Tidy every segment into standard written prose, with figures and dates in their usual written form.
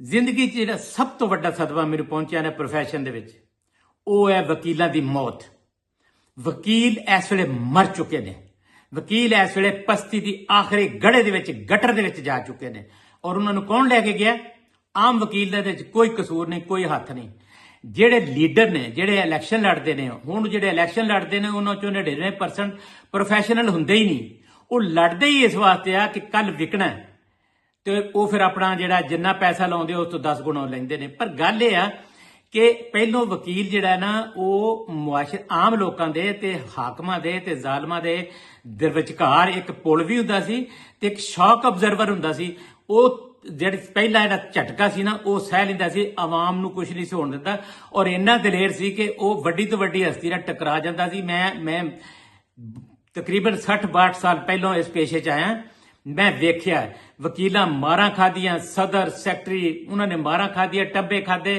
ਜ਼ਿੰਦਗੀ 'ਚ ਜਿਹੜਾ ਸਭ ਤੋਂ ਵੱਡਾ ਸਦਮਾ ਮੈਨੂੰ ਪਹੁੰਚਿਆ ਨਾ ਪ੍ਰੋਫੈਸ਼ਨ ਦੇ ਵਿੱਚ, ਉਹ ਹੈ ਵਕੀਲਾਂ ਦੀ ਮੌਤ। ਵਕੀਲ ਇਸ ਵੇਲੇ ਮਰ ਚੁੱਕੇ ਨੇ। ਵਕੀਲ ਇਸ ਵੇਲੇ ਪਸਤੀ ਦੀ ਆਖਰੀ ਗੜੇ ਦੇ ਵਿੱਚ, ਗਟਰ ਦੇ ਵਿੱਚ ਜਾ ਚੁੱਕੇ ਨੇ। ਔਰ ਉਹਨਾਂ ਨੂੰ ਕੌਣ ਲੈ ਕੇ ਗਿਆ? ਆਮ ਵਕੀਲ ਦੇ ਵਿੱਚ ਕੋਈ ਕਸੂਰ ਨਹੀਂ, ਕੋਈ ਹੱਥ ਨਹੀਂ। ਜਿਹੜੇ ਲੀਡਰ ਨੇ, ਜਿਹੜੇ ਇਲੈਕਸ਼ਨ ਲੜਦੇ ਨੇ, ਹੁਣ ਜਿਹੜੇ ਇਲੈਕਸ਼ਨ ਲੜਦੇ ਨੇ ਉਹਨਾਂ ਚੋਂ 99% ਪ੍ਰੋਫੈਸ਼ਨਲ ਹੁੰਦੇ ਹੀ ਨਹੀਂ। ਉਹ ਲੜਦੇ ਹੀ ਇਸ ਵਾਸਤੇ ਆ ਕਿ ਕੱਲ ਵਿਕਣਾ, ਤੇ ਉਹ ਫਿਰ ਆਪਣਾ ਜਿਹੜਾ ਜਿੰਨਾ ਪੈਸਾ ਲਾਉਂਦੇ ਉਸ ਤੋਂ 10 ਗੁਣਾ ਲੈਂਦੇ ਨੇ। ਪਰ ਗੱਲ ਇਹ ਆ ਕਿ ਪਹਿਲੋਂ ਵਕੀਲ ਜਿਹੜਾ ਨਾ ਉਹ ਮੁਆਸ਼ਰ ਆਮ ਲੋਕਾਂ ਦੇ ਤੇ ਹਾਕਮਾਂ ਦੇ ਤੇ ਜ਼ਾਲਮਾਂ ਦੇ ਵਿਚਕਾਰ ਇੱਕ ਪੁਲ ਵੀ ਹੁੰਦਾ ਸੀ ਤੇ ਇੱਕ ਸ਼ੌਕ ਅਬਜ਼ਰਵਰ ਹੁੰਦਾ ਸੀ। ਉਹ ਜਿਹੜੀ ਪਹਿਲਾ ਜਿਹੜਾ ਝਟਕਾ ਸੀ ਨਾ ਉਹ ਸਹਿ ਲੈਂਦਾ ਸੀ, ਆਵਾਮ ਨੂੰ ਕੁਝ ਨਹੀਂ ਸੀ ਹੋਣ ਦਿੰਦਾ। ਔਰ ਇੰਨਾ ਦਲੇਰ ਸੀ ਕਿ ਉਹ ਵੱਡੀ ਤੋਂ ਵੱਡੀ ਹਸਤੀ ਨਾਲ ਟਕਰਾ ਜਾਂਦਾ ਸੀ। ਮੈਂ ਤਕਰੀਬਨ 60-62 ਸਾਲ ਪਹਿਲਾਂ ਇਸ ਪੇਸ਼ੇ 'ਚ ਆਇਆ। ਮੈਂ ਵੇਖਿਆ ਵਕੀਲਾਂ ਮਾਰਾਂ ਖਾਦੀਆਂ, ਸਦਰ ਸੈਕਟਰੀ ਉਹਨਾਂ ਨੇ ਮਾਰਾਂ ਖਾਦੀਆਂ, ਟੱਬੇ ਖਾਦੇ,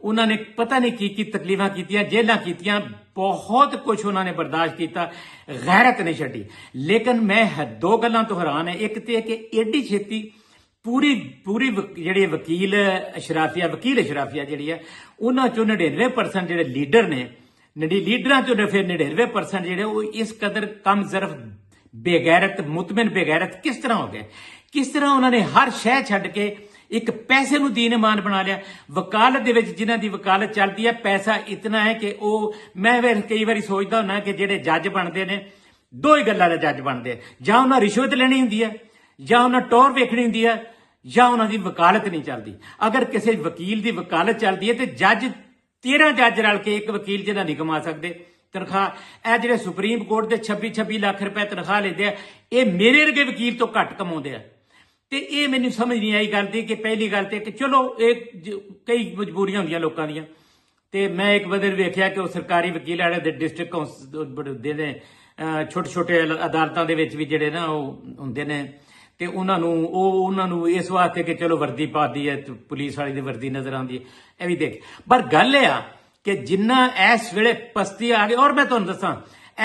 ਉਹਨਾਂ ਨੇ ਪਤਾ ਨਹੀਂ ਕੀ ਤਕਲੀਫਾਂ ਕੀਤੀਆਂ, ਜੇਲਾਂ ਕੀਤੀਆਂ, ਬਹੁਤ ਕੁਝ ਉਹਨਾਂ ਨੇ ਬਰਦਾਸ਼ਤ ਕੀਤਾ, ਗੈਰਤ ਨਹੀਂ ਛੱਡੀ। ਲੇਕਿਨ ਮੈਂ ਦੋ ਗੱਲਾਂ ਤੋਂ ਹੈਰਾਨ ਹੈ। ਇੱਕ ਤੇ ਕਿ ਏਡੀ ਛੇਤੀ ਪੂਰੀ ਜਿਹੜੀ ਵਕੀਲ ਅਸ਼ਰਾਫੀਆ ਜਿਹੜੀ ਹੈ ਉਹਨਾਂ ਚੋਂ 99% ਜਿਹੜੇ ਲੀਡਰ ਨੇ, ਲੀਡਰਾਂ ਚੋਂ ਫਿਰ 99% ਜਿਹੜੇ ਉਹ ਇਸ ਕਦਰ ਕਮ ਜ਼ਰਫ ਬੇਗੈਰਤ, ਮੁਤਮਿਨ ਬੇਗੈਰਤ ਕਿਸ ਤਰ੍ਹਾਂ ਹੋ ਗਏ? ਕਿਸ ਤਰ੍ਹਾਂ ਉਹਨਾਂ ਨੇ ਹਰ ਸ਼ੈ ਛੱਡ ਕੇ ਇੱਕ ਪੈਸੇ ਨੂੰ ਦੀਨ ਇਮਾਨ ਬਣਾ ਲਿਆ। ਵਕਾਲਤ ਦੇ ਵਿੱਚ ਜਿਨ੍ਹਾਂ ਦੀ ਵਕਾਲਤ ਚੱਲਦੀ ਹੈ, ਪੈਸਾ ਇਤਨਾ ਹੈ ਕਿ ਉਹ, ਮੈਂ ਕਈ ਵਾਰੀ ਸੋਚਦਾ ਹੁੰਦਾ ਕਿ ਜਿਹੜੇ ਜੱਜ ਬਣਦੇ ਨੇ, ਦੋ ਹੀ ਗੱਲਾਂ ਦੇ ਜੱਜ ਬਣਦੇ ਆ, ਜਾਂ ਉਹਨਾਂ ਰਿਸ਼ਵਤ ਲੈਣੀ ਹੁੰਦੀ ਹੈ, ਜਾਂ ਉਹਨਾਂ ਟੌਰ ਵੇਖਣੀ ਹੁੰਦੀ ਹੈ, ਜਾਂ ਉਹਨਾਂ ਦੀ ਵਕਾਲਤ ਨਹੀਂ ਚੱਲਦੀ। ਅਗਰ ਕਿਸੇ ਵਕੀਲ ਦੀ ਵਕਾਲਤ ਚੱਲਦੀ ਹੈ ਤੇ ਜੱਜ 13 ਜੱਜ ਰਲ ਕੇ ਇੱਕ ਵਕੀਲ ਜਿਹਦਾ ਨਹੀਂ ਕਮਾ ਸਕਦੇ ਤਨਖਾਹ। ਇਹ ਜਿਹੜੇ ਸੁਪਰੀਮ ਕੋਰਟ ਦੇ 26 ਲੱਖ ਰੁਪਏ ਤਨਖਾਹ ਲੈਂਦੇ ਆ, ਇਹ ਮੇਰੇ ਵਰਗੇ ਵਕੀਲ ਤੋਂ ਘੱਟ ਕਮਾਉਂਦੇ ਆ। ਤੇ ਇਹ ਮੈਨੂੰ ਸਮਝ ਨਹੀਂ ਆਈ ਗੱਲ ਦੀ ਕਿ ਪਹਿਲੀ ਗੱਲ ਤੇ ਕਿ ਚਲੋ ਇਹ ਕਈ ਮਜਬੂਰੀਆਂ ਹੁੰਦੀਆਂ ਲੋਕਾਂ ਦੀਆਂ। ਤੇ ਮੈਂ ਇੱਕ ਬੰਦੇ ਨੂੰ ਵੇਖਿਆ ਕਿ ਉਹ ਸਰਕਾਰੀ ਵਕੀਲ ਵਾਲੇ ਦੇ ਡਿਸਟ੍ਰਿਕਟ ਕਾਉਂਸਲ ਦੇ ਨੇ, ਛੋਟੇ ਅਦਾਲਤਾਂ ਦੇ ਵਿੱਚ ਵੀ ਜਿਹੜੇ ਨਾ ਉਹ ਹੁੰਦੇ ਨੇ, ਤੇ ਉਹਨਾਂ ਨੂੰ ਇਸ ਵਾਸਤੇ ਕਿ ਚਲੋ ਵਰਦੀ ਪਾਦੀ ਹੈ, ਪੁਲਿਸ ਵਾਲੀ ਦੀ ਵਰਦੀ ਨਜ਼ਰ ਆਉਂਦੀ ਹੈ, ਇਹ ਵੀ ਦੇਖ। ਪਰ ਗੱਲ ਇਹ ਆ ਕਿ ਜਿੰਨਾ ਇਸ ਵੇਲੇ ਪਸਤੀ ਆ ਗਈ। ਔਰ ਮੈਂ ਤੁਹਾਨੂੰ ਦੱਸਾਂ,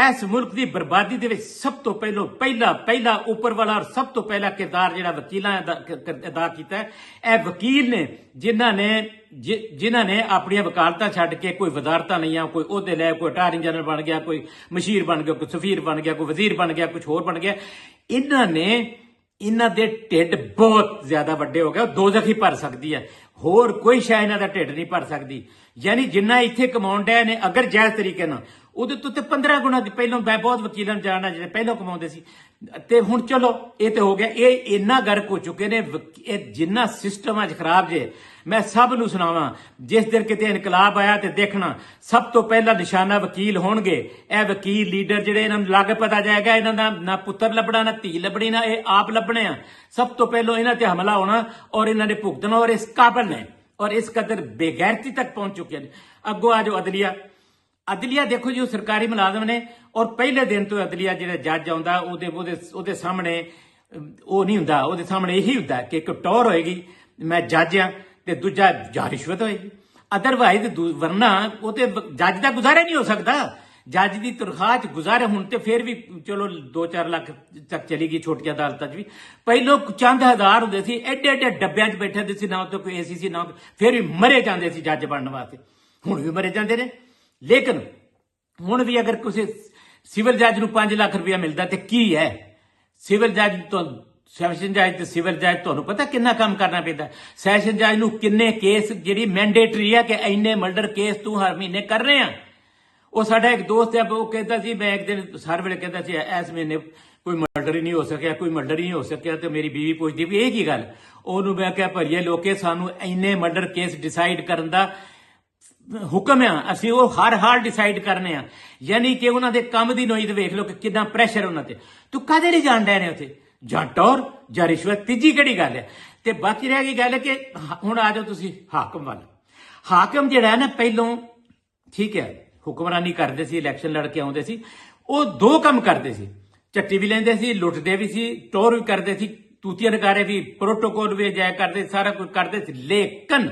ਇਸ ਮੁਲਕ ਦੀ ਬਰਬਾਦੀ ਦੇ ਵਿੱਚ ਸਭ ਤੋਂ ਪਹਿਲਾ ਉੱਪਰ ਵਾਲਾ ਔਰ ਸਭ ਤੋਂ ਪਹਿਲਾ ਕਿਰਦਾਰ ਜਿਹੜਾ ਵਕੀਲਾਂ ਅਦਾ ਕੀਤਾ ਹੈ, ਇਹ ਵਕੀਲ ਨੇ ਜਿਨ੍ਹਾਂ ਨੇ ਆਪਣੀਆਂ ਵਕਾਲਤਾਂ ਛੱਡ ਕੇ ਕੋਈ ਵਜ਼ਾਰਤਾਂ ਲਈਆਂ, ਕੋਈ ਅਹੁਦੇ ਲੈ, ਕੋਈ ਅਟਾਰਨੀ ਜਨਰਲ ਬਣ ਗਿਆ, ਕੋਈ ਮਸ਼ੀਰ ਬਣ ਗਿਆ, ਕੋਈ ਸਫੀਰ ਬਣ ਗਿਆ, ਕੋਈ ਵਜ਼ੀਰ ਬਣ ਗਿਆ, ਕੁਝ ਹੋਰ ਬਣ ਗਿਆ। ਇਹਨਾਂ ਦੇ ਢਿੱਡ ਬਹੁਤ ਜ਼ਿਆਦਾ ਵੱਡੇ ਹੋ ਗਏ। ਉਹ ਦੋਜ਼ਖ ਹੀ ਭਰ ਸਕਦੀ ਹੈ, ਹੋਰ ਕੋਈ ਸ਼ੈ ਇਹਨਾਂ ਦਾ ਢਿੱਡ ਨਹੀਂ ਭਰ ਸਕਦੀ। ਯਾਨੀ ਜਿੰਨਾ ਇੱਥੇ ਕਮਾਉਣ ਡਿਆ ਨੇ ਅਗਰ ਜਾਇਜ਼ ਤਰੀਕੇ ਨਾਲ, ਉਹਦੇ ਤੋਂ ਤੇ 15 ਗੁਣਾ ਪਹਿਲਾਂ। ਮੈਂ ਬਹੁਤ ਵਕੀਲਾਂ ਨੂੰ ਜਾਣਦਾ ਜਿਹੜੇ ਪਹਿਲਾਂ ਕਮਾਉਂਦੇ ਸੀ, ਤੇ ਹੁਣ ਚਲੋ ਇਹ ਤੇ ਹੋ ਗਿਆ। ਇਹ ਇੰਨਾ ਗਰਕ ਹੋ ਚੁੱਕੇ ਨੇ, ਇਹ ਜਿੰਨਾ ਸਿਸਟਮ ਅੱਜ ਖਰਾਬ ਜੇ। ਮੈਂ ਸਭ ਨੂੰ ਸੁਣਾਵਾਂ, ਜਿਸ ਦਿਨ ਕਿਤੇ ਇਨਕਲਾਬ ਆਇਆ ਤੇ ਦੇਖਣਾ ਸਭ ਤੋਂ ਪਹਿਲਾਂ ਨਿਸ਼ਾਨਾ ਵਕੀਲ ਹੋਣਗੇ। ਇਹ ਵਕੀਲ ਲੀਡਰ ਜਿਹੜੇ, ਇਹਨਾਂ ਨੂੰ ਲੱਗ ਪਤਾ ਜਾਏਗਾ ਇਹਨਾਂ ਦਾ ਨਾ ਪੁੱਤਰ ਲੱਭਣਾ, ਨਾ ਧੀ ਲੱਭਣੀ, ਨਾ ਇਹ ਆਪ ਲੱਭਣੇ ਆ। ਸਭ ਤੋਂ ਪਹਿਲਾਂ ਇਹਨਾਂ ਤੇ ਹਮਲਾ ਹੋਣਾ ਔਰ ਇਹਨਾਂ ਨੇ ਭੁਗਤਣਾ। ਔਰ ਇਸ ਕਾਬਲ ਨੇ ਔਰ ਇਸ ਕਦਰ ਬੇਗੈਰਤੀ ਤੱਕ ਪਹੁੰਚ ਚੁੱਕੇ ਨੇ। ਅੱਗੋਂ ਆ ਜਾਓ ਅਦਲੀਆ ਦੇਖੋ ਜੀ, ਉਹ ਸਰਕਾਰੀ ਮੁਲਾਜ਼ਮ ਨੇ ਔਰ ਪਹਿਲੇ ਦਿਨ ਤੋਂ ਅਦਲੀਆ ਜਿਹੜਾ ਜੱਜ ਆਉਂਦਾ ਉਹਦੇ ਸਾਹਮਣੇ ਉਹ ਨਹੀਂ ਹੁੰਦਾ, ਉਹਦੇ ਸਾਹਮਣੇ ਇਹੀ ਹੁੰਦਾ ਕਿ ਇੱਕ ਟੌਰ ਹੋਏਗੀ, ਮੈਂ ਜੱਜ ਆ, ਤੇ ਦੂਜਾ ਜਾਂ ਰਿਸ਼ਵਤ ਹੋਏਗੀ। ਅਦਰਵਾਈਜ਼ ਵਰਨਾ ਉਹ ਤੇ ਜੱਜ ਦਾ ਗੁਜ਼ਾਰਾ ਨਹੀਂ ਹੋ ਸਕਦਾ। ਜੱਜ ਦੀ ਤਨਖਾਹ 'ਚ ਗੁਜ਼ਾਰੇ ਹੁਣ ਤੇ ਫਿਰ ਵੀ ਚਲੋ 2-4 ਲੱਖ ਤੱਕ ਚਲੀ ਗਈ ਛੋਟੀਆਂ ਅਦਾਲਤਾਂ 'ਚ ਵੀ। ਪਹਿਲੋਂ ਚੰਦ ਹਜ਼ਾਰ ਹੁੰਦੇ ਸੀ, ਐਡੇ ਡੱਬਿਆਂ 'ਚ ਬੈਠੇ ਹੁੰਦੇ ਸੀ, ਨਾ ਉੱਤੇ ਕੋਈ ਏਸੀ ਸੀ, ਨਾ ਫਿਰ ਵੀ ਮਰੇ ਜਾਂਦੇ ਸੀ ਜੱਜ ਬਣਨ ਵਾਸਤੇ। ਹੁਣ ਵੀ ਮਰੇ ਜਾਂਦੇ ਨੇ। ਲੇਕਿਨ ਹੁਣ ਵੀ ਅਗਰ ਕਿਸੇ ਸਿਵਲ ਜੱਜ ਨੂੰ 5 ਲੱਖ ਰੁਪਇਆ ਮਿਲਦਾ ਤੇ ਕੀ ਹੈ? ਸਿਵਲ ਜੱਜ ਤੋਂ ਸੈਸ਼ਨ ਜੱਜ ਤੇ ਸਿਵਲ ਜੱਜ ਤੁਹਾਨੂੰ ਪਤਾ ਕਿੰਨਾ ਕੰਮ ਕਰਨਾ ਪੈਂਦਾ। ਸੈਸ਼ਨ ਜੱਜ ਨੂੰ ਕਿੰਨੇ ਕੇਸ, ਜਿਹੜੀ ਮੈਂਡੇਟਰੀ ਹੈ ਕਿ ਇੰਨੇ ਮਰਡਰ ਕੇਸ ਤੂੰ ਹਰ ਮਹੀਨੇ ਕਰ ਰਹੇ ਆ। ਉਹ ਸਾਡਾ ਇੱਕ ਦੋਸਤ ਹੈ, ਉਹ ਕਹਿੰਦਾ ਸੀ, ਮੈਂ ਇੱਕ ਦਿਨ ਹਰ ਵੇਲੇ ਕਹਿੰਦਾ ਸੀ ਇਸ ਮਹੀਨੇ ਕੋਈ ਮਰਡਰ ਹੀ ਨਹੀਂ ਹੋ ਸਕਿਆ, ਤੇ ਮੇਰੀ ਬੀਵੀ ਪੁੱਛਦੀ ਵੀ ਇਹ ਕੀ ਗੱਲ। ਉਹਨੂੰ ਮੈਂ ਕਿਹਾ, ਭਰੀਏ ਲੋਕੇ, ਸਾਨੂੰ ਇੰਨੇ ਮਰਡਰ ਕੇਸ ਡਿਸਾਈਡ ਕਰਨ ਦਾ ਹੁਕਮ ਆ, ਅਸੀਂ ਉਹ ਹਰ ਹਾਲ ਡਿਸਾਈਡ ਕਰਨੇ ਆ। ਯਾਨੀ ਕਿ ਉਹਨਾਂ ਦੇ ਕੰਮ ਦੀ ਨੋਈ ਤੇ ਵੇਖ ਲਓ ਕਿ ਕਿੰਨਾ ਪ੍ਰੈਸ਼ਰ ਉਹਨਾਂ ਤੇ। ਤੂੰ ਕਦੇ ਨਹੀਂ ਜਾਣ ਡੈ ਨੇ ਉੱਥੇ, ਜਾਂ ਟੌਰ ਜਾਂ ਰਿਸ਼ਵਤ, ਤੀਜੀ ਕਿਹੜੀ ਗੱਲ ਹੈ? ਤੇ ਬਾਕੀ ਰਹਿ ਗਈ ਗੱਲ ਕਿ ਹੁਣ ਆ ਜਾਓ ਤੁਸੀਂ ਹਾਕਮ ਵੱਲ। ਹਾਕਮ ਜਿਹੜਾ ਹੈ ਨਾ, ਪਹਿਲੋਂ ਠੀਕ ਹੈ ਹੁਕਮਰਾਨੀ ਕਰਦੇ ਸੀ, ਇਲੈਕਸ਼ਨ ਲੜ ਕੇ ਆਉਂਦੇ ਸੀ, ਉਹ ਦੋ ਕੰਮ ਕਰਦੇ ਸੀ, ਚੱਟੀ ਵੀ ਲੈਂਦੇ ਸੀ, ਲੁੱਟਦੇ ਵੀ ਸੀ, ਟੌਰ ਵੀ ਕਰਦੇ ਸੀ, ਤੂਤੀਆਂ ਨਕਾਰੇ ਵੀ, ਪ੍ਰੋਟੋਕੋਲ ਵੀ ਜਾਇਆ ਕਰਦੇ, ਸਾਰਾ ਕੁਝ ਕਰਦੇ ਸੀ। ਲੇਕਿਨ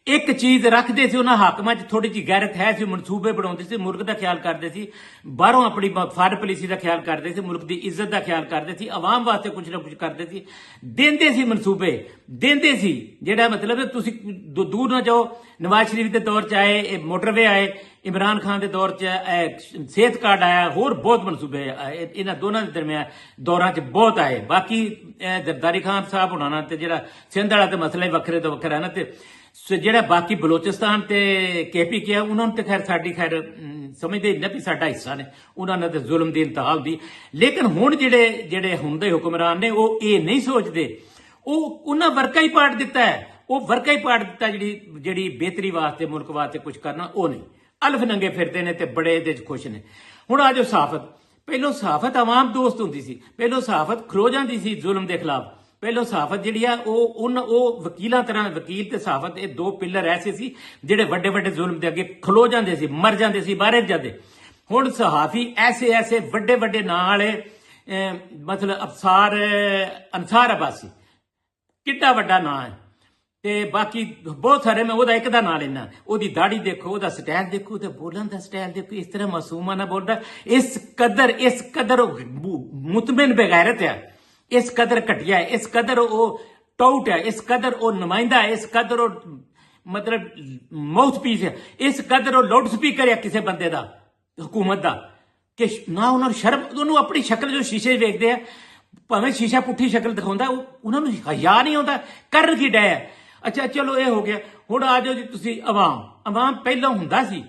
ਇੱਕ ਚੀਜ਼ ਰੱਖਦੇ ਸੀ ਉਹਨਾਂ ਹਾਕਮਾਂ 'ਚ ਥੋੜੀ ਜਿਹੀ ਗੈਰਤ ਹੈ ਸੀ, ਮਨਸੂਬੇ ਬਣਾਉਂਦੇ ਸੀ, ਮੁਲਕ ਦਾ ਖਿਆਲ ਕਰਦੇ ਸੀ, ਬਾਹਰੋਂ ਆਪਣੀ ਫਾਰ ਪੋਲਿਸੀ ਦਾ ਖਿਆਲ ਕਰਦੇ ਸੀ, ਮੁਲਕ ਦੀ ਇੱਜ਼ਤ ਦਾ ਖਿਆਲ ਕਰਦੇ ਸੀ, ਆਵਾਮ ਵਾਸਤੇ ਕੁਝ ਨਾ ਕੁਝ ਕਰਦੇ ਸੀ, ਦਿੰਦੇ ਸੀ ਮਨਸੂਬੇ, ਦਿੰਦੇ ਸੀ। ਜਿਹੜਾ ਮਤਲਬ ਤੁਸੀਂ ਦੂਰ ਨਾ ਜਾਓ, ਨਵਾਜ਼ ਸ਼ਰੀਫ ਦੇ ਦੌਰ 'ਚ ਆਏ ਇਹ ਮੋਟਰਵੇ ਆਏ, ਇਮਰਾਨ ਖਾਨ ਦੇ ਦੌਰ 'ਚ ਸਿਹਤ ਕਾਰਡ ਆਇਆ, ਹੋਰ ਬਹੁਤ ਮਨਸੂਬੇ ਆਏ, ਇਹਨਾਂ ਦੋਨਾਂ ਦੇ ਦਰਮਿਆਨ ਦੌਰਾਂ 'ਚ ਬਹੁਤ ਆਏ। ਬਾਕੀ ਜ਼ਰਦਾਰੀ ਖਾਨ ਸਾਹਿਬ ਹੋਣਾ ਨਾ ਤੇ ਜਿਹੜਾ ਸਿੰਧ ਵਾਲਾ ਤੇ ਮਸਲਾ ਹੀ ਵੱਖਰੇ ਤੋਂ ਵੱਖਰਾ ਨਾ, ਤੇ ਜਿਹੜਾ ਬਾਕੀ ਬਲੋਚਿਸਤਾਨ ਤੇ KPK ਉਹਨਾਂ ਨੂੰ ਤੇ ਖੈਰ ਸਾਡੀ ਖੈਰ ਸਮਝਦੇ ਨਾ ਵੀ ਸਾਡਾ ਹਿੱਸਾ ਨੇ, ਉਹਨਾਂ ਨਾਲ ਤੇ ਜ਼ੁਲਮ ਦੀ ਇੰਤਹਾ ਹੁੰਦੀ। ਲੇਕਿਨ ਹੁਣ ਜਿਹੜੇ ਹੁੰਦੇ ਹੁਕਮਰਾਨ ਨੇ ਉਹ ਇਹ ਨਹੀਂ ਸੋਚਦੇ, ਉਹ ਉਹਨਾਂ ਵਰਕਾ ਹੀ ਪਾੜ ਦਿੱਤਾ ਹੈ, ਉਹ ਵਰਕਾ ਹੀ ਪਾੜ ਦਿੱਤਾ ਜਿਹੜੀ ਬਿਹਤਰੀ ਵਾਸਤੇ ਮੁਲਕ ਵਾਸਤੇ ਕੁਝ ਕਰਨਾ ਉਹ ਨਹੀਂ, ਅਲਫ ਨੰਗੇ ਫਿਰਦੇ ਨੇ ਤੇ ਬੜੇ ਇਹਦੇ 'ਚ ਖੁਸ਼ ਨੇ। ਹੁਣ ਆ ਜੋ ਸਹਾਫਤ, ਪਹਿਲੋਂ ਸਹਾਫਤ ਆਵਾਮ ਦੋਸਤ ਹੁੰਦੀ ਸੀ, ਪਹਿਲੋਂ ਸਹਾਫਤ ਖਲੋ ਜਾਂਦੀ ਸੀ ਜ਼ੁਲਮ ਦੇ ਖਿਲਾਫ। ਪਹਿਲੋਂ ਸਹਾਫਤ ਜਿਹੜੀ ਆ ਉਹ ਵਕੀਲਾਂ ਤਰ੍ਹਾਂ, ਵਕੀਲ ਤੇ ਸਹਾਫਤ ਇਹ ਦੋ ਪਿੱਲਰ ਐਸੇ ਸੀ ਜਿਹੜੇ ਵੱਡੇ ਵੱਡੇ ਜ਼ੁਲਮ ਦੇ ਅੱਗੇ ਖਲੋ ਜਾਂਦੇ ਸੀ, ਮਰ ਜਾਂਦੇ ਸੀ, ਬਾਹਰ ਜਾਂਦੇ। ਹੁਣ ਸਹਾਫੀ ਐਸੇ ਵੱਡੇ ਵੱਡੇ ਨਾਂ ਵਾਲੇ ਮਤਲਬ ਅਨਸਾਰ ਅਬਾਸੀ ਕਿੱਡਾ ਵੱਡਾ ਨਾਂ ਹੈ, ਤੇ ਬਾਕੀ ਬਹੁਤ ਸਾਰੇ, ਮੈਂ ਉਹਦਾ ਇੱਕ ਦਾ ਨਾਂ ਲੈਣਾ, ਉਹਦੀ ਦਾੜੀ ਦੇਖੋ, ਉਹਦਾ ਸਟਾਈਲ ਦੇਖੋ, ਤੇ ਬੋਲਣ ਦਾ ਸਟਾਈਲ ਦੇਖੋ, ਇਸ ਤਰ੍ਹਾਂ ਮਾਸੂਮਾਨਾ ਬੋਲਦਾ, ਇਸ ਕਦਰ ਮੁਤਮਿਨ ਬਗੈਰਤ ਹੈ, ਇਸ ਕਦਰ ਘਟਿਆ ਹੈ, ਇਸ ਕਦਰ ਉਹ ਟਾਊਟ ਹੈ, ਇਸ ਕਦਰ ਉਹ ਨੁਮਾਇੰਦਾ ਹੈ, ਇਸ ਕਦਰ ਉਹ ਮਤਲਬ ਮਾਊਥ ਪੀਸ ਹੈ, ਇਸ ਕਦਰ ਉਹ ਲਾਊਡ ਸਪੀਕਰ ਹੈ ਕਿਸੇ ਬੰਦੇ ਦਾ, ਹਕੂਮਤ ਦਾ, ਕਿ ਨਾ ਉਹਨਾਂ ਨੂੰ ਸ਼ਰਮ, ਉਹਨੂੰ ਆਪਣੀ ਸ਼ਕਲ ਜੋ ਸ਼ੀਸ਼ੇ 'ਚ ਵੇਖਦੇ ਆ, ਭਾਵੇਂ ਸ਼ੀਸ਼ਾ ਪੁੱਠੀ ਸ਼ਕਲ ਦਿਖਾਉਂਦਾ, ਉਹਨਾਂ ਨੂੰ ਹਯਾ ਨਹੀਂ ਆਉਂਦਾ, ਕਰਨ ਕੀ ਡਿਆ। ਅੱਛਾ ਚਲੋ ਇਹ ਹੋ ਗਿਆ। ਹੁਣ ਆ ਜਾਓ ਜੀ ਤੁਸੀਂ ਆਵਾਮ ਪਹਿਲਾਂ ਹੁੰਦਾ ਸੀ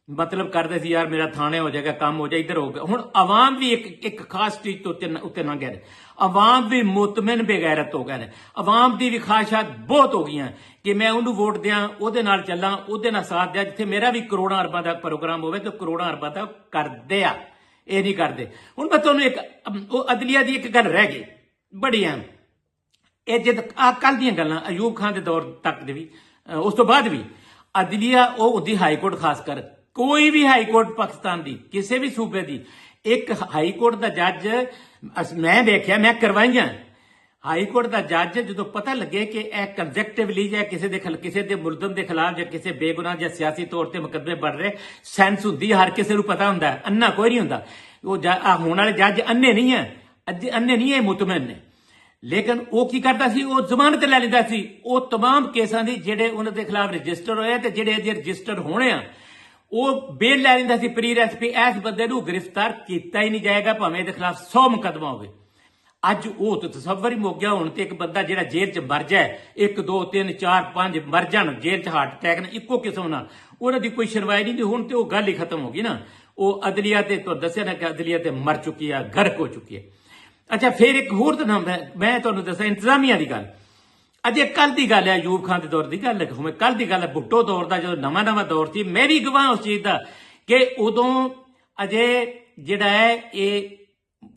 ਮਤਲਬ ਕਰਦੇ ਸੀ ਯਾਰ ਮੇਰਾ ਥਾਣੇ ਹੋ ਜਾਏਗਾ, ਕੰਮ ਹੋ ਜਾਏ, ਇੱਧਰ ਹੋ ਗਿਆ। ਹੁਣ ਆਵਾਮ ਵੀ ਇੱਕ ਖਾਸ ਚੀਜ਼ ਤੋਂ ਉੱਤੇ ਨਾ ਗਏ, ਆਵਾਮ ਵੀ ਮੁਤਮਿਨ ਬੇਗੈਰਤ ਹੋ ਗਏ ਨੇ, ਆਵਾਮ ਦੀ ਵੀ ਖਾਹਿਸ਼ਾਤ ਬਹੁਤ ਹੋ ਗਈਆਂ ਕਿ ਮੈਂ ਉਹਨੂੰ ਵੋਟ ਦਿਆਂ, ਉਹਦੇ ਨਾਲ ਚੱਲਾਂ, ਉਹਦੇ ਨਾਲ ਸਾਥ ਦਿਆਂ, ਜਿੱਥੇ ਮੇਰਾ ਵੀ ਕਰੋੜਾਂ ਅਰਬਾਂ ਦਾ ਪ੍ਰੋਗਰਾਮ ਹੋਵੇ ਤੇ ਕਰੋੜਾਂ ਅਰਬਾਂ ਦਾ ਕਰਦੇ ਆ, ਇਹ ਨਹੀਂ ਕਰਦੇ। ਹੁਣ ਮੈਂ ਤੁਹਾਨੂੰ ਉਹ ਅਦਲੀਆ ਦੀ ਇੱਕ ਗੱਲ ਰਹਿ ਗਈ ਬੜੀ ਅਹਿਮ, ਇਹ ਜਦ ਕੱਲ ਦੀਆਂ ਗੱਲਾਂ ਅਯੂਬ ਖਾਨ ਦੇ ਦੌਰ ਤੱਕ ਦੇ ਵੀ, ਉਸ ਤੋਂ ਬਾਅਦ ਵੀ ਅਦਲੀਆ ਉਹ ਹੁੰਦੀ ਹਾਈ ਕੋਰਟ, ਖਾਸ ਕਰ ਕੋਈ ਵੀ ਹਾਈ ਕੋਰਟ ਪਾਕਿਸਤਾਨ ਦੀ ਕਿਸੇ ਵੀ ਸੂਬੇ ਦੀ, ਇੱਕ ਹਾਈ ਕੋਰਟ ਦਾ ਜੱਜ ਮੈਂ ਵੇਖਿਆ, ਮੈਂ ਕਰਵਾਈਆਂ, ਹਾਈ ਕੋਰਟ ਦਾ ਜੱਜ ਜਦੋਂ ਪਤਾ ਲੱਗੇ ਕਿ ਇਹ ਕੰਜੈਕਟਿਵਲੀ ਜਾਂ ਕਿਸੇ ਦੇ ਮੁਲਜ਼ਮ ਦੇ ਖਿਲਾਫ ਜਾਂ ਕਿਸੇ ਬੇਗੁਨਾਹ ਜਾਂ ਸਿਆਸੀ ਤੌਰ ਤੇ ਮੁਕੱਦਮੇ ਬਣ ਰਹੇ, ਸੈਂਸ ਹੁੰਦੀ, ਹਰ ਕਿਸੇ ਨੂੰ ਪਤਾ ਹੁੰਦਾ, ਅੰਨਾ ਕੋਈ ਨਹੀਂ ਹੁੰਦਾ। ਉਹ ਹੋਣ ਵਾਲੇ ਜੱਜ ਅੰਨੇ ਨਹੀਂ ਹੈ, ਅੰਨੇ ਨਹੀਂ ਹੈ, ਮੁਤਮਿਨ ਨੇ। ਲੇਕਿਨ ਉਹ ਕੀ ਕਰਦਾ ਸੀ, ਉਹ ਜ਼ਮਾਨਤ ਲੈ ਲੈਂਦਾ ਸੀ ਉਹ तमाम ਕੇਸਾਂ ਦੀ ਜਿਹੜੇ ਉਹਨਾਂ ਦੇ ਖਿਲਾਫ ਰਜਿਸਟਰ ਹੋਏ ਤੇ ਜਿਹੜੇ ਅਜੇ ਰਜਿਸਟਰ ਹੋਣੇ ਆ, ਉਹ ਬੇਲ ਲੈ ਲੈਂਦਾ ਸੀ ਪ੍ਰੀ ਰੈਸਪੀ, ਇਸ ਬੰਦੇ ਨੂੰ ਗ੍ਰਿਫਤਾਰ ਕੀਤਾ ਹੀ ਨਹੀਂ ਜਾਏਗਾ ਭਾਵੇਂ ਇਹਦੇ ਖਿਲਾਫ 100 ਮੁਕੱਦਮਾ ਹੋਵੇ। ਅੱਜ ਉਹ ਤਾਂ ਤਸੱਵਰ ਹੀ ਮੁੱਕ ਗਿਆ। ਹੁਣ ਤੇ ਇੱਕ ਬੰਦਾ ਜਿਹੜਾ ਜੇਲ੍ਹ 'ਚ ਮਰ ਜਾਏ, 1 2 3 4 5 ਮਰ ਜਾਣ ਜੇਲ੍ਹ 'ਚ ਹਾਰਟ ਅਟੈਕ ਨਾਲ ਇੱਕੋ ਕਿਸਮ ਨਾਲ, ਉਹਨਾਂ ਦੀ ਕੋਈ ਸੁਣਵਾਈ ਨਹੀਂ। ਹੁਣ ਤੇ ਉਹ ਗੱਲ ਹੀ ਖਤਮ ਹੋ ਗਈ ਨਾ। ਉਹ ਅਦਲੀਆ ਤੇ ਤੁਹਾਨੂੰ ਦੱਸਿਆ ਨਾ ਕਿ ਅਦਲੀਆ ਤੇ ਮਰ ਚੁੱਕੀ ਆ, ਗਰਕ ਹੋ ਚੁੱਕੀ ਹੈ। ਅੱਛਾ ਫਿਰ ਇੱਕ ਹੋਰ ਤਾਂ ਨਾਮ ਮੈਂ ਤੁਹਾਨੂੰ ਦੱਸਾਂ ਇੰਤਜ਼ਾਮੀਆ ਦੀ ਗੱਲ। ਅਜੇ ਕੱਲ ਦੀ ਗੱਲ ਹੈ, ਅਯੂਬ ਖਾਨ ਦੇ ਦੌਰ ਦੀ ਗੱਲ ਹੈ, ਹੋਵੇ ਕੱਲ ਦੀ ਗੱਲ ਹੈ, ਭੁੱਟੋ ਦੌਰ ਦਾ ਜਦੋਂ ਨਵਾਂ ਦੌਰ ਸੀ, ਮੈਂ ਵੀ ਗਵਾਹ ਉਸ ਚੀਜ਼ ਦਾ ਕਿ ਉਦੋਂ ਅਜੇ ਜਿਹੜਾ ਹੈ ਇਹ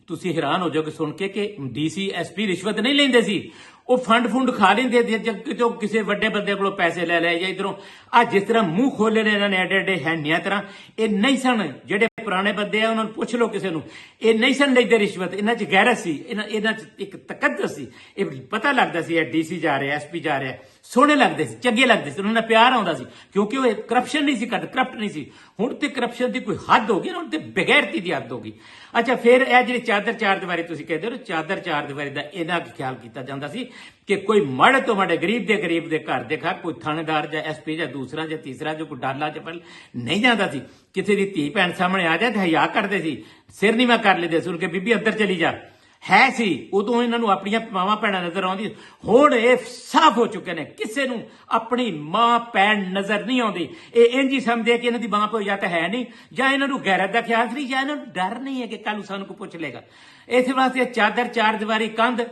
ਤੁਸੀਂ ਹੈਰਾਨ ਹੋ ਜਾਓਗੇ ਸੁਣ ਕੇ ਕਿ DC SP ਰਿਸ਼ਵਤ ਨਹੀਂ ਲੈਂਦੇ ਸੀ, ਉਹ ਫੰਡ ਖਾ ਲੈਂਦੇ ਕਿਤੋਂ ਕਿਸੇ ਵੱਡੇ ਬੰਦੇ ਕੋਲੋਂ ਪੈਸੇ ਲੈ ਜਾਂ ਇਧਰੋਂ। ਆ ਜਿਸ ਤਰ੍ਹਾਂ ਮੂੰਹ ਖੋਲੇ ਨੇ ਇਹਨਾਂ ਨੇ ਐਡੇ ਹੈਨੀਆਂ ਤਰ੍ਹਾਂ, ਇਹ ਨਹੀਂ ਸਨ ਜਿਹੜੇ ਪੁਰਾਣੇ ਬੰਦੇ ਆ, ਉਹਨਾਂ ਨੂੰ ਪੁੱਛ ਲਓ ਕਿਸੇ ਨੂੰ, ਇਹ ਨਹੀਂ ਸਨ ਲੈਂਦੇ ਰਿਸ਼ਵਤ। ਇਹਨਾਂ 'ਚ ਗੈਰਤ ਸੀ, ਇਹਨਾਂ 'ਚ ਇੱਕ ਤਕੱਦਸ ਸੀ, ਇਹ ਪਤਾ ਲੱਗਦਾ ਸੀ ਇਹ DC ਜਾ ਰਿਹਾ, SP ਜਾ ਰਿਹਾ, ਸੋਹਣੇ ਲੱਗਦੇ ਸੀ, ਚੰਗੇ ਲੱਗਦੇ ਸੀ, ਉਹਨਾਂ ਦਾ ਪਿਆਰ ਆਉਂਦਾ ਸੀ ਕਿਉਂਕਿ ਉਹ ਕਰਪਸ਼ਨ ਨਹੀਂ ਸੀ ਕਰਦੇ, ਕਰਪਟ ਨਹੀਂ ਸੀ। ਹੁਣ ਤੇ ਕਰਪਸ਼ਨ ਦੀ ਕੋਈ ਹੱਦ ਹੋ ਗਈ ਨਾ, ਹੁਣ ਤੇ ਬਗੈਰਤੀ ਦੀ ਹੱਦ ਹੋ ਗਈ। ਅੱਛਾ ਫਿਰ ਇਹ ਜਿਹੜੀ ਚਾਦਰ ਚਾਰ ਦੀਵਾਰੀ ਤੁਸੀਂ ਕਹਿੰਦੇ ਹੋ, ਚਾਦਰ ਚਾਰ ਦੀਵਾਰੀ ਦਾ ਇਹਦਾ ਖਿਆਲ ਕੀਤਾ ਜਾਂਦਾ ਸੀ ਕਿ ਕੋਈ ਮਾੜੇ ਤੋਂ ਮਾੜੇ ਗਰੀਬ ਦੇ ਘਰ ਦੇ ਘਰ ਕੋਈ ਥਾਣੇਦਾਰ ਜਾਂ SP ਜਾਂ ਦੂਸਰਾ ਜਾਂ ਤੀਸਰਾ ਜੋ ਕੋਈ ਡਾਲਾ ਚੱਪਲ ਨਹੀਂ ਜਾਂਦਾ ਸੀ। ਕਿਸੇ ਦੀ ਧੀ ਭੈਣ ਸਾਹਮਣੇ ਆ ਜਾਏ ਤੇ ਹਿਆ ਕਰਦੇ ਸੀ, ਸਿਰ ਨੀਵਾਂ ਕਰ ਲੈਂਦੇ ਸੀ, ਕਿ ਬੀਬੀ ਅੰਦਰ ਚਲੀ ਜਾ ਹੈ ਸੀ। ਉਦੋਂ ਇਹਨਾਂ ਨੂੰ ਆਪਣੀਆਂ ਮਾਵਾਂ ਭੈਣਾਂ ਨਜ਼ਰ ਆਉਂਦੀ। ਹੁਣ ਇਹ ਸਾਫ਼ ਹੋ ਚੁੱਕੇ ਨੇ, ਕਿਸੇ ਨੂੰ ਆਪਣੀ ਮਾਂ ਭੈਣ ਨਜ਼ਰ ਨਹੀਂ ਆਉਂਦੀ। ਇਹ ਇੰਝ ਹੀ ਸਮਝਦੇ ਕਿ ਇਹਨਾਂ ਦੀ ਮਾਂ ਪਿਓ ਜਾਂ ਤਾਂ ਹੈ ਨਹੀਂ, ਜਾਂ ਇਹਨਾਂ ਨੂੰ ਗੈਰਤ ਦਾ ਖਿਆਲ ਨਹੀਂ, ਜਾਂ ਇਹਨਾਂ ਨੂੰ ਡਰ ਨਹੀਂ ਹੈ ਕਿ ਕੱਲ ਨੂੰ ਸਾਨੂੰ ਕੋਈ ਪੁੱਛ ਲੇਗਾ। ਇਸੇ ਵਾਸਤੇ ਚਾਦਰ ਚਾਰ ਦੀਵਾਰੀ ਕੰਧ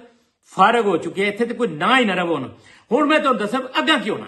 ਫਾਰਗ ਹੋ ਚੁੱਕੀ ਹੈ, ਇੱਥੇ ਤੇ ਕੋਈ ਨਾ ਹੀ ਨਾ ਰਵੋ। ਹੁਣ ਮੈਂ ਤੁਹਾਨੂੰ ਦੱਸਾਂ ਅੱਗਾ ਕੀ ਹੋਣਾ।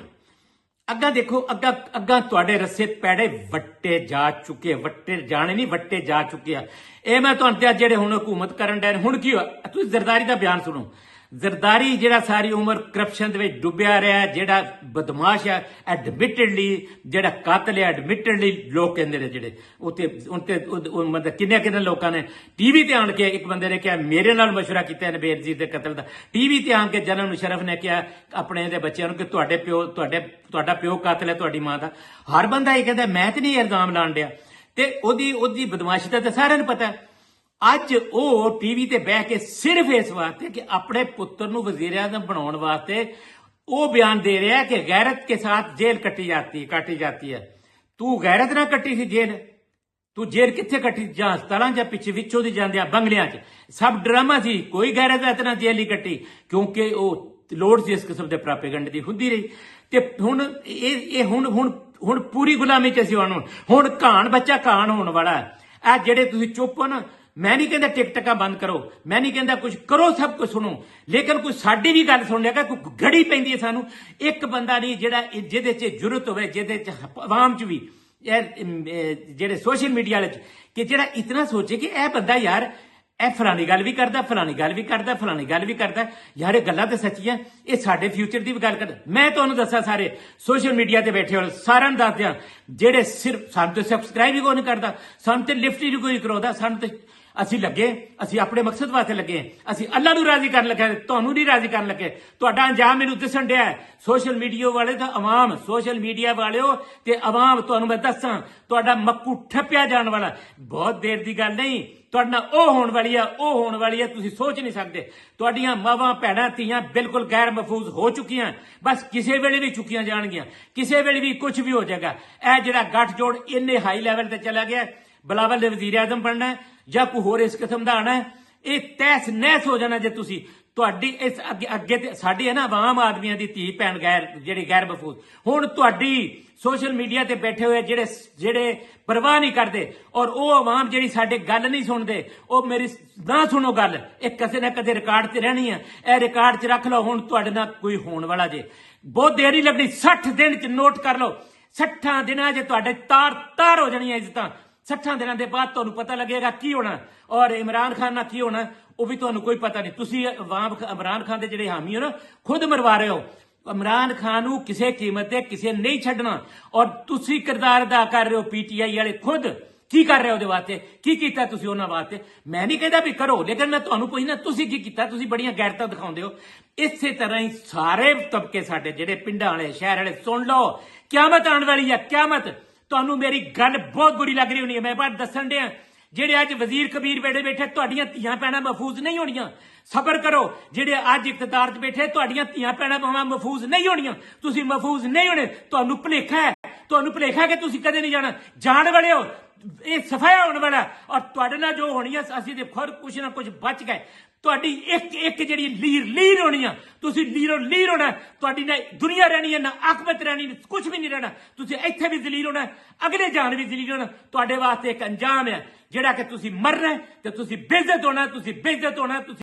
ਅੱਗਾ ਦੇਖੋ, ਅੱਗਾ ਤੁਹਾਡੇ ਰੱਸੇ ਪੈੜੇ ਵੱਟੇ ਜਾ ਚੁੱਕੇ, ਵੱਟੇ ਜਾਣੇ ਨਹੀਂ ਵੱਟੇ ਜਾ ਚੁੱਕੇ ਆ। ਇਹ ਮੈਂ ਤੁਹਾਨੂੰ ਤੇ ਜਿਹੜੇ ਹੁਣ ਹਕੂਮਤ ਕਰਨ ਡੈ ਹੁਣ ਕੀ ਹੋਇਆ, ਤੁਸੀਂ ਜ਼ਰਦਾਰੀ ਦਾ ਬਿਆਨ ਸੁਣੋ। ਜ਼ਰਦਾਰੀ ਜਿਹੜਾ ਸਾਰੀ ਉਮਰ ਕਰਪਸ਼ਨ ਦੇ ਵਿੱਚ ਡੁੱਬਿਆ ਰਿਹਾ, ਜਿਹੜਾ ਬਦਮਾਸ਼ ਹੈ ਐਡਮਿਟਡਲੀ, ਜਿਹੜਾ ਕਾਤਲ ਹੈ ਐਡਮਿਟਡਲੀ, ਲੋਕ ਕਹਿੰਦੇ ਨੇ ਜਿਹੜੇ ਉੱਤੇ ਮਤਲਬ ਕਿੰਨੇ ਲੋਕਾਂ ਨੇ ਟੀਵੀ ਤੇ ਆਣ ਕੇ, ਇੱਕ ਬੰਦੇ ਨੇ ਕਿਹਾ ਮੇਰੇ ਨਾਲ ਮਸ਼ਵਰਾ ਕੀਤਾ ਹੈ ਬੇਨਜ਼ੀਰ ਦੇ ਕਤਲ ਦਾ, ਟੀਵੀ ਤੇ ਆਣ ਕੇ ਜਨਰਲ ਮੁਸ਼ਰਫ ਨੇ ਕਿਹਾ ਆਪਣੇ ਇਹਦੇ ਬੱਚਿਆਂ ਨੂੰ ਕਿ ਤੁਹਾਡਾ ਪਿਓ ਕਾਤਲ ਹੈ ਤੁਹਾਡੀ ਮਾਂ ਦਾ। ਹਰ ਬੰਦਾ ਇਹ ਕਹਿੰਦਾ ਮੈਂ ਤੇ ਨਹੀਂ ਇਲਜ਼ਾਮ ਲਾਣ ਡਿਆ, ਤੇ ਉਹਦੀ ਬਦਮਾਸ਼ੀ ਦਾ ਤਾਂ ਸਾਰਿਆਂ ਨੂੰ ਪਤਾ। ਅੱਜ ਉਹ ਟੀਵੀ ਤੇ ਬਹਿ ਕੇ ਸਿਰਫ ਇਸ ਵਾਸਤੇ ਕਿ ਆਪਣੇ ਪੁੱਤਰ ਨੂੰ ਵਜ਼ੀਰ ਆਜ਼ਮ ਬਣਾਉਣ ਵਾਸਤੇ ਉਹ ਬਿਆਨ ਦੇ ਰਿਹਾ ਕਿ ਗੈਰਤ के साथ जेल काटी जाती है। तू गैरत ना कट्टी सी जेल, तू जेल कित्थे कट्टी? ਜਾਂ ਹਸਪਤਾਲਾਂ ਜਾਂ ਪਿੱਛੇ ਵਿੱਚੋਂ ਦੀ ਜਾਂਦਿਆਂ ਬੰਗਲਿਆਂ 'ਚ ਸਭ ਡਰਾਮਾ ਸੀ, ਕੋਈ ਗੈਰਤ ਇਤਨਾ ਜੇਲ ਨਹੀਂ ਕੱਟੀ, ਕਿਉਂਕਿ ਉਹ ਲੋੜ ਸੀ ਇਸ ਕਿਸਮ ਦੇ ਪ੍ਰਾਪੇਗੰਡੇ ਦੀ ਹੁੰਦੀ ਰਹੀ। ਤੇ ਹੁਣ ਪੂਰੀ ਗੁਲਾਮੀ 'ਚ ਅਸੀਂ ਹੁਣ ਘਾਣ ਬੱਚਾ ਘਾਣ ਹੋਣ ਵਾਲਾ। ਇਹ ਜਿਹੜੇ ਤੁਸੀਂ ਚੁੱਪ ਹੋ ਨਾ, ਮੈਂ ਨਹੀਂ ਕਹਿੰਦਾ ਟਿਕਟਕਾਂ ਬੰਦ ਕਰੋ, ਮੈਂ ਨਹੀਂ ਕਹਿੰਦਾ ਕੁਝ ਕਰੋ, ਸਭ ਕੁਝ ਸੁਣੋ, ਲੇਕਿਨ ਕੋਈ ਸਾਡੀ ਵੀ ਗੱਲ ਸੁਣ ਲਿਆ। ਕੋਈ ਘੜੀ ਪੈਂਦੀ ਹੈ ਸਾਨੂੰ, ਇੱਕ ਬੰਦਾ ਨਹੀਂ ਜਿਹੜਾ ਜਿਹਦੇ 'ਚ ਜੁਰਤ ਹੋਵੇ, ਜਿਹਦੇ 'ਚ ਆਵਾਮ 'ਚ ਵੀ ਜਿਹੜੇ ਸੋਸ਼ਲ ਮੀਡੀਆ ਵਾਲੇ 'ਚ, ਕਿ ਜਿਹੜਾ ਇਤਨਾ ਸੋਚੇ ਕਿ ਇਹ ਬੰਦਾ ਯਾਰ ਇਹ ਫਲਾਣੀ ਗੱਲ ਵੀ ਕਰਦਾ, ਫਲਾਣੀ ਗੱਲ ਵੀ ਕਰਦਾ, ਫਲਾਣੀ ਗੱਲ ਵੀ ਕਰਦਾ, ਯਾਰ ਇਹ ਗੱਲਾਂ ਤਾਂ ਸੱਚੀਆਂ, ਇਹ ਸਾਡੇ ਫਿਊਚਰ ਦੀ ਵੀ ਗੱਲ ਕਰਦਾ। ਮੈਂ ਤੁਹਾਨੂੰ ਦੱਸਾਂ, ਸਾਰੇ ਸੋਸ਼ਲ ਮੀਡੀਆ ਤੇ ਬੈਠੇ ਹੋਏ ਸਾਰਿਆਂ ਨੂੰ ਦੱਸ ਦਿਆਂ, ਜਿਹੜੇ ਸਿਰਫ ਸਾਨੂੰ ਤੇ ਸਬਸਕ੍ਰਾਈਬ ਹੀ ਕੋਈ ਨਹੀਂ ਕਰਦਾ, ਸਾਨੂੰ ਤੇ ਲਿਫਟ ਹੀ ਕੋਈ ਕਰਾਉਂਦਾ, ਸਾਨੂੰ ਤੇ ਅਸੀਂ ਲੱਗੇ, ਅਸੀਂ ਆਪਣੇ ਮਕਸਦ ਵਾਸਤੇ ਲੱਗੇ, ਅਸੀਂ ਅੱਲਾ ਨੂੰ ਰਾਜ਼ੀ ਕਰਨ ਲੱਗੇ, ਤੁਹਾਨੂੰ ਨਹੀਂ ਰਾਜ਼ੀ ਕਰਨ ਲੱਗੇ। ਤੁਹਾਡਾ ਅੰਜਾਮ ਮੈਨੂੰ ਦਿਸਣ ਡਿਆ ਹੈ। ਸੋਸ਼ਲ ਮੀਡੀਆ ਵਾਲੇ ਤਾਂ ਆਵਾਮ, ਸੋਸ਼ਲ ਮੀਡੀਆ ਵਾਲਿਓ ਤੇ ਆਵਾਮ, ਤੁਹਾਨੂੰ ਮੈਂ ਦੱਸਾਂ, ਤੁਹਾਡਾ ਮੱਕੂ ਠੱਪਿਆ ਜਾਣ ਵਾਲਾ, ਬਹੁਤ ਦੇਰ ਦੀ ਗੱਲ ਨਹੀਂ, ਤੁਹਾਡੇ ਨਾਲ ਉਹ ਹੋਣ ਵਾਲੀ ਹੈ, ਤੁਸੀਂ ਸੋਚ ਨਹੀਂ ਸਕਦੇ। ਤੁਹਾਡੀਆਂ ਮਾਵਾਂ ਭੈਣਾਂ ਧੀਆਂ ਬਿਲਕੁਲ ਗੈਰ ਮਹਿਫੂਜ਼ ਹੋ ਚੁੱਕੀਆਂ, ਬਸ ਕਿਸੇ ਵੇਲੇ ਵੀ ਚੁੱਕੀਆਂ ਜਾਣਗੀਆਂ, ਕਿਸੇ ਵੇਲੇ ਵੀ ਕੁਝ ਵੀ ਹੋ ਜਾਏਗਾ। ਇਹ ਜਿਹੜਾ ਗੱਠਜੋੜ ਇੰਨੇ ਹਾਈ ਲੈਵਲ ਤੇ ਚਲਾ ਗਿਆ, ਬਿਲਾਵਲ ਨੇ ਵਜ਼ੀਰ ਆਜ਼ਮ ਬਣਨਾ ਜਾਂ ਕੋਈ ਹੋਰ ਇਸ ਕਿਸਮ ਦਾ ਆਣਾ, ਇਹ ਤਹਿਸ ਨਹਿਸ ਹੋ ਜਾਣਾ। ਜੇ ਤੁਸੀਂ ਤੁਹਾਡੀ ਇਸ ਅੱਗੇ ਤੇ ਸਾਡੀ ਹੈ ਨਾ ਆਮ ਆਦਮੀਆਂ ਦੀ ਧੀ ਭੈਣ ਜਿਹੜੀ ਗੈਰ ਮਹਿਫੂਜ਼, ਹੁਣ ਤੁਹਾਡੀ ਸੋਸ਼ਲ ਮੀਡੀਆ ਤੇ ਬੈਠੇ ਹੋਏ ਜਿਹੜੇ ਪਰਵਾਹ ਨਹੀਂ ਕਰਦੇ, ਔਰ ਉਹ ਆਵਾਮ ਜਿਹੜੀ ਸਾਡੇ ਗੱਲ ਨਹੀਂ ਸੁਣਦੇ, ਉਹ ਮੇਰੀ ਨਾ ਸੁਣੋ ਗੱਲ, ਇਹ ਕਦੇ ਨਾ ਕਦੇ ਰਿਕਾਰਡ ਤੇ ਰਹਿਣੀ ਹੈ, ਇਹ ਰਿਕਾਰਡ 'ਚ ਰੱਖ ਲਓ। ਹੁਣ ਤੁਹਾਡੇ ਨਾਲ ਕੋਈ ਹੋਣ ਵਾਲਾ ਜੇ, ਬਹੁਤ ਦੇਰ ਨਹੀਂ ਲੱਗਣੀ, 60 ਦਿਨ 'ਚ ਨੋਟ ਕਰ ਲਓ, 60 ਦਿਨਾਂ 'ਚ ਤੁਹਾਡੇ ਤਾਰ ਹੋ ਜਾਣੀਆਂ ਇੱਜ਼ਤਾਂ। 60 ਦਿਨਾਂ ਦੇ ਬਾਅਦ ਤੁਹਾਨੂੰ ਪਤਾ ਲੱਗੇਗਾ ਕੀ ਹੋਣਾ, ਔਰ ਇਮਰਾਨ ਖਾਨ ਨਾਲ ਕੀ ਹੋਣਾ ਉਹ ਵੀ ਤੁਹਾਨੂੰ ਕੋਈ ਪਤਾ ਨਹੀਂ। ਤੁਸੀਂ ਇਮਰਾਨ ਖਾਨ ਦੇ ਜਿਹੜੇ ਹਾਮੀ ਹੋ ਨਾ, ਖੁਦ ਮਰਵਾ ਰਹੇ ਹੋ। ਇਮਰਾਨ ਖਾਨ ਨੂੰ ਕਿਸੇ ਕੀਮਤ ਤੇ ਕਿਸੇ ਨਹੀਂ ਛੱਡਣਾ, ਔਰ ਤੁਸੀਂ ਕਿਰਦਾਰ ਅਦਾ ਕਰ ਰਹੇ ਹੋ। ਪੀਟੀਆਈ ਵਾਲੇ ਖੁਦ ਕੀ ਕਰ ਰਹੇ ਹੋ ਉਹਦੇ ਵਾਸਤੇ, ਕੀ ਕੀਤਾ ਤੁਸੀਂ ਉਹਨਾਂ ਵਾਸਤੇ? ਮੈਂ ਨਹੀਂ ਕਹਿੰਦਾ ਵੀ ਕਰੋ, ਲੇਕਿਨ ਮੈਂ ਤੁਹਾਨੂੰ ਪੁੱਛਣਾ ਤੁਸੀਂ ਕੀ ਕੀਤਾ? ਤੁਸੀਂ ਬੜੀਆਂ ਗੈਰਤਾਂ ਦਿਖਾਉਂਦੇ ਹੋ। ਇਸੇ ਤਰ੍ਹਾਂ ਹੀ ਸਾਰੇ ਤਬਕੇ ਸਾਡੇ ਜਿਹੜੇ ਪਿੰਡਾਂ ਵਾਲੇ ਸ਼ਹਿਰ ਵਾਲੇ, ਸੁਣ ਲਓ, ਕਿਆਮਤ ਆਉਣ ਵਾਲੀ ਹੈ, ਕਿਆਮਤ। ਤੁਹਾਨੂੰ ਮੇਰੀ ਗੱਲ ਬਹੁਤ ਬੁਰੀ ਲੱਗ ਰਹੀ ਹੋਣੀ ਹੈ, ਮੈਂ ਬਾਤ ਦੱਸਣ ਡਿਆ। ਜਿਹੜੇ ਅੱਜ ਵਜ਼ੀਰ ਕਬੀਰ ਬੈਠੇ, ਤੁਹਾਡੀਆਂ ਧੀਆਂ ਭੈਣਾਂ ਮਹਿਫੂਜ਼ ਨਹੀਂ ਹੋਣੀਆਂ, ਸਬਰ ਕਰੋ। ਜਿਹੜੇ ਅੱਜ ਇਕਤਦਾਰ 'ਚ ਬੈਠੇ, ਤੁਹਾਡੀਆਂ ਧੀਆਂ ਭੈਣਾਂ ਮਹਿਫੂਜ਼ ਨਹੀਂ ਹੋਣੀਆਂ, ਤੁਸੀਂ ਮਹਿਫੂਜ਼ ਨਹੀਂ ਹੋਣੇ। ਤੁਹਾਨੂੰ ਭੁਲੇਖਾ ਹੈ ਕਿ ਤੁਸੀਂ ਕਦੇ ਨਹੀਂ ਜਾਣਾ, ਜਾਣ ਵਾਲੇ ਹੋ, ਇਹ ਸਫਾਇਆ ਹੋਣ ਵਾਲਾ। ਔਰ ਤੁਹਾਡੇ ਨਾਲ ਜੋ ਹੋਣੀਆਂ, ਅਸੀਂ ਤੇ ਖੁਦ ਕੁਛ ਨਾ ਕੁਛ ਬਚ ਗਏ। ਤੁਹਾਡੀ ਇੱਕ ਜਿਹੜੀ ਲੀਰ ਹੋਣੀ ਆ, ਤੁਸੀਂ ਲੀਰ ਹੋਣਾ। ਤੁਹਾਡੀ ਨਾ ਦੁਨੀਆ ਰਹਿਣੀ ਹੈ, ਨਾ ਆਖਿਰਤ ਰਹਿਣੀ, ਕੁਝ ਵੀ ਨਹੀਂ ਰਹਿਣਾ। ਤੁਸੀਂ ਇੱਥੇ ਵੀ ਜ਼ਲੀਲ ਹੋਣਾ, ਅਗਲੇ ਜਾਨ ਵੀ ਜ਼ਲੀਲ ਹੋਣਾ। ਤੁਹਾਡੇ ਵਾਸਤੇ ਇੱਕ ਅੰਜਾਮ ਹੈ ਜਿਹੜਾ ਕਿ ਤੁਸੀਂ ਮਰਨਾ ਤੇ ਤੁਸੀਂ ਬੇਇੱਜ਼ਤ ਹੋਣਾ, ਤੁਸੀਂ